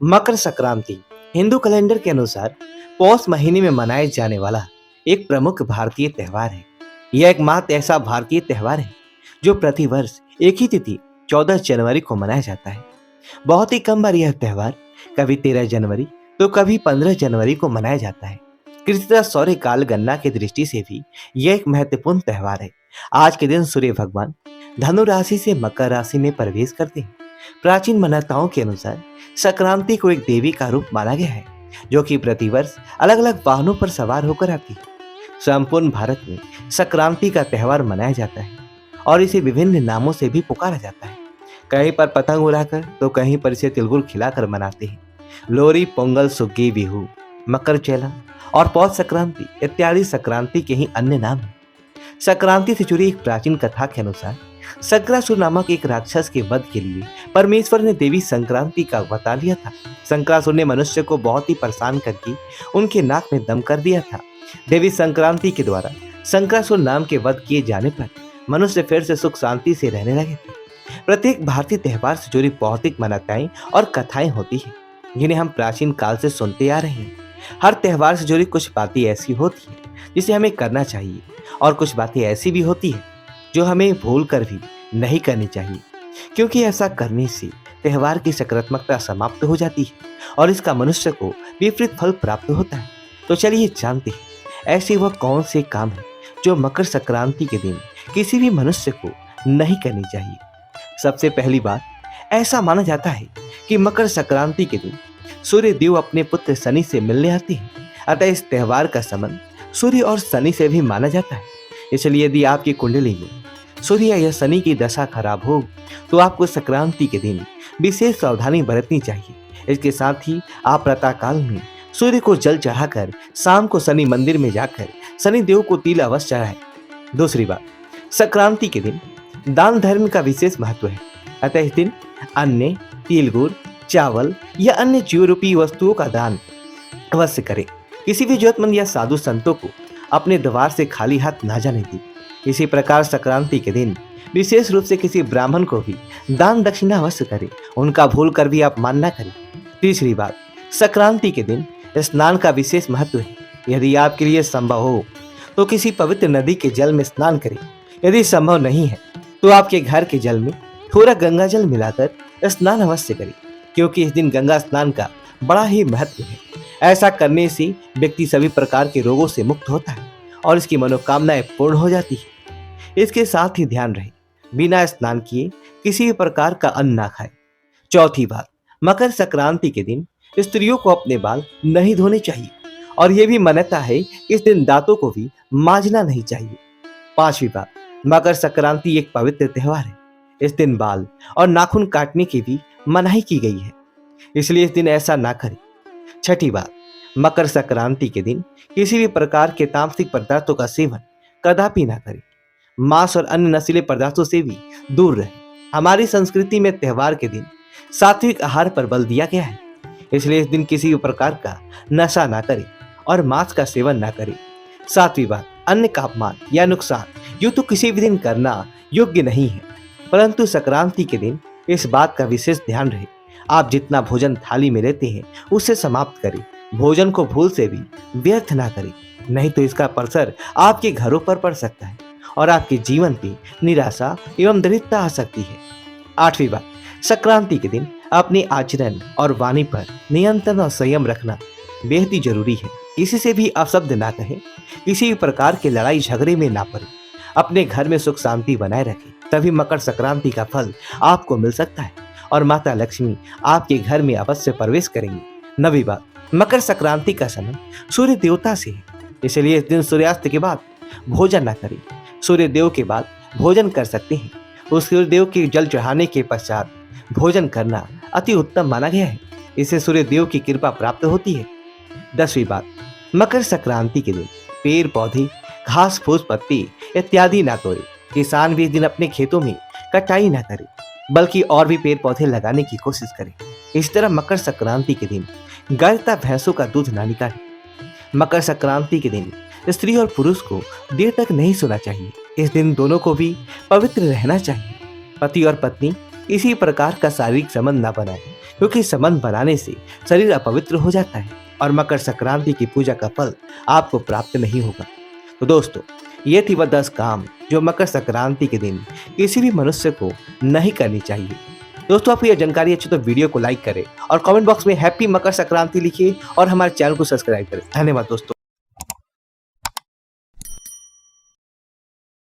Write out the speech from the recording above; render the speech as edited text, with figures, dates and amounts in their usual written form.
Makar Sankranti Hindu calendar के अनुसार पौष महीने में मनाए जाने वाला एक प्रमुख भारतीय त्योहार है। यह एकमात्र ऐसा भारतीय त्योहार है जो प्रतिवर्ष एक ही तिथि 14 जनवरी को मनाया जाता है। बहुत ही कम बार यह त्योहार कभी 13 जनवरी तो कभी 15 जनवरी को मनाया जाता है। कृषि सौर्य काल गणना की दृष्टि से भी यह एक महत्वपूर्ण त्योहार है। आज के दिन सूर्य भगवान धनु राशि से मकर राशि में प्रवेश करते हैं। प्राचीन मान्यताओं के अनुसार संक्रांति को एक देवी का रूप माना गया है जो कि प्रतिवर्ष अलग अलग वाहनों पर सवार होकर आती है। संपूर्ण भारत में संक्रांति का त्योहार मनाया जाता है और इसे विभिन्न नामों से भी पुकारा जाता है। कहीं पर पतंग उड़ाकर तो कहीं पर इसे तिलगुड़ खिलाकर मनाते हैं। लोहरी, पोंगल, सुग्गी, बिहू, मकर चैला और पौष संक्रांति इत्यादि संक्रांति के ही अन्य नाम हैं। संक्रांति से जुड़ी एक प्राचीन कथा के अनुसार संक्रासुर नामक एक राक्षस के वध के लिए परमेश्वर ने देवी संक्रांति का अवतार लिया था। संक्रासुर ने मनुष्य को बहुत ही परेशान करके उनके नाक में दम कर दिया था। देवी संक्रांति के द्वारा संक्रासुर नाम के वध किए जाने पर मनुष्य फिर से सुख शांति से रहने लगे थे। प्रत्येक भारतीय त्योहार से जुड़ी भौतिक मान्यताएं और कथाएं होती है जिन्हें हम प्राचीन काल से सुनते आ रहे हैं। हर त्योहार से जुड़ी कुछ बातें ऐसी होती है जिसे हमें करना चाहिए और कुछ बातें ऐसी भी होती है जो हमें भूल कर भी नहीं करनी चाहिए, क्योंकि ऐसा करने से त्योहार की सकारात्मकता समाप्त हो जाती है और इसका मनुष्य को विपरीत फल प्राप्त होता है। तो चलिए जानते हैं ऐसे वह कौन से काम है जो मकर संक्रांति के दिन किसी भी मनुष्य को नहीं करनी चाहिए। सबसे पहली बात, ऐसा माना जाता है कि मकर संक्रांति के दिन सूर्य देव अपने पुत्र शनि से मिलने आते हैं। अतः इस त्योहार का संबंध सूर्य और शनि से भी माना जाता है। इसलिए यदि आपकी कुंडली में सूर्य या शनि की दशा खराब हो तो आपको संक्रांति के दिन विशेष सावधानी बरतनी चाहिए। इसके साथ ही आप प्रातःकाल में सूर्य को जल चढ़ाकर शाम को शनि मंदिर में जाकर शनि देव को तिल अवश्य चढ़ाएं। दूसरी बात, संक्रांति के दिन दान धर्म का विशेष महत्व है। अतः इस दिन अन्न, तिल, गुड़, चावल या अन्य जीव रूपी वस्तुओं का दान अवश्य करें। किसी भी जरूरतमंद या साधु संतों को अपने द्वार से खाली हाथ ना जाने दें। इसी प्रकार संक्रांति के दिन विशेष रूप से किसी ब्राह्मण को भी दान दक्षिणा अवश्य करें, उनका भूल कर भी अपमान न करें। तीसरी बात, संक्रांति के दिन स्नान का विशेष महत्व है। यदि आपके लिए संभव हो तो किसी पवित्र नदी के जल में स्नान करें। यदि संभव नहीं है तो आपके घर के जल में थोड़ा गंगा जल मिलाकर स्नान अवश्य करें, क्योंकि इस दिन गंगा स्नान का बड़ा ही महत्व है। ऐसा करने से व्यक्ति सभी प्रकार के रोगों से मुक्त होता है और इसकी मनोकामनाएं पूर्ण हो जाती है। इसके साथ ही ध्यान रहे, बिना स्नान किए किसी भी प्रकार का अन्न ना खाएं। चौथी बात, मकर संक्रांति के दिन स्त्रियों को अपने बाल नहीं धोने चाहिए और यह भी मान्यता है कि इस दिन दांतों को भी मांजना नहीं चाहिए। पांचवी बात, मकर संक्रांति एक पवित्र त्योहार है। इस दिन बाल और नाखून काटने की भी मनाही की गई है, इसलिए इस दिन ऐसा ना करें। छठी बात, मकर संक्रांति के दिन किसी भी प्रकार के तामसिक पदार्थों का सेवन कदापि ना करें। मांस और अन्य नशीले पदार्थों से भी दूर रहें। हमारी संस्कृति में त्योहार के दिन सात्विक आहार पर बल दिया गया है, इसलिए इस दिन किसी भी प्रकार का नशा ना करें और मांस का सेवन ना करें। सातवीं बात, अन्न का अपमान या नुकसान यूं तो किसी भी दिन करना योग्य नहीं है, परंतु संक्रांति के दिन इस बात का विशेष ध्यान रहे। आप जितना भोजन थाली में लेते हैं उसे समाप्त करें। भोजन को भूल से भी व्यर्थ ना करें, नहीं तो इसका असर आपके घरों पर पड़ सकता है और आपके जीवन पे निराशा एवं दरिद्रता आ सकती है। आठवीं बात, संक्रांति के दिन अपने आचरण और वाणी पर नियंत्रण और संयम रखना बेहद ही जरूरी है। किसी से भी अपशब्द ना कहें, किसी भी प्रकार के लड़ाई झगड़े में ना पड़े, अपने घर में सुख शांति बनाए रखें, तभी मकर संक्रांति का फल आपको मिल सकता है और माता लक्ष्मी आपके घर में अवश्य प्रवेश करेंगे। नवीं बात, मकर संक्रांति का संबंध सूर्य देवता से है, इसलिए इस दिन सूर्यास्त के बाद भोजन न करें। सूर्य देव के बाद भोजन कर सकते हैं। उस सूर्य देव के जल चढ़ाने के पश्चात भोजन करना अति उत्तम माना गया है, इससे सूर्य देव की कृपा प्राप्त होती है। 10वीं बात, मकर संक्रांति के दिन पेड़ पौधे, घास फूस, पत्ती इत्यादि ना तोड़े। किसान भी इस दिन अपने खेतों में कटाई ना करे, बल्कि और भी पेड़ पौधे लगाने की कोशिश करें। इस तरह मकर संक्रांति के दिन गाय तथा भैंसों का दूध ना निकालें। मकर संक्रांति के दिन स्त्री और पुरुष को देर तक नहीं सोना चाहिए। इस दिन दोनों को भी पवित्र रहना चाहिए। पति और पत्नी इसी प्रकार का शारीरिक संबंध न बनाए, क्योंकि संबंध बनाने से शरीर अपवित्र हो जाता है और मकर संक्रांति की पूजा का फल आपको प्राप्त नहीं होगा। तो दोस्तों, ये थी वह 10 काम जो मकर संक्रांति के दिन किसी भी मनुष्य को नहीं करनी चाहिए। दोस्तों, आपको यह जानकारी अच्छी तो वीडियो को लाइक करें और कमेंट बॉक्स में हैप्पी मकर संक्रांति लिखिए और हमारे चैनल को सब्सक्राइब करें। धन्यवाद दोस्तों।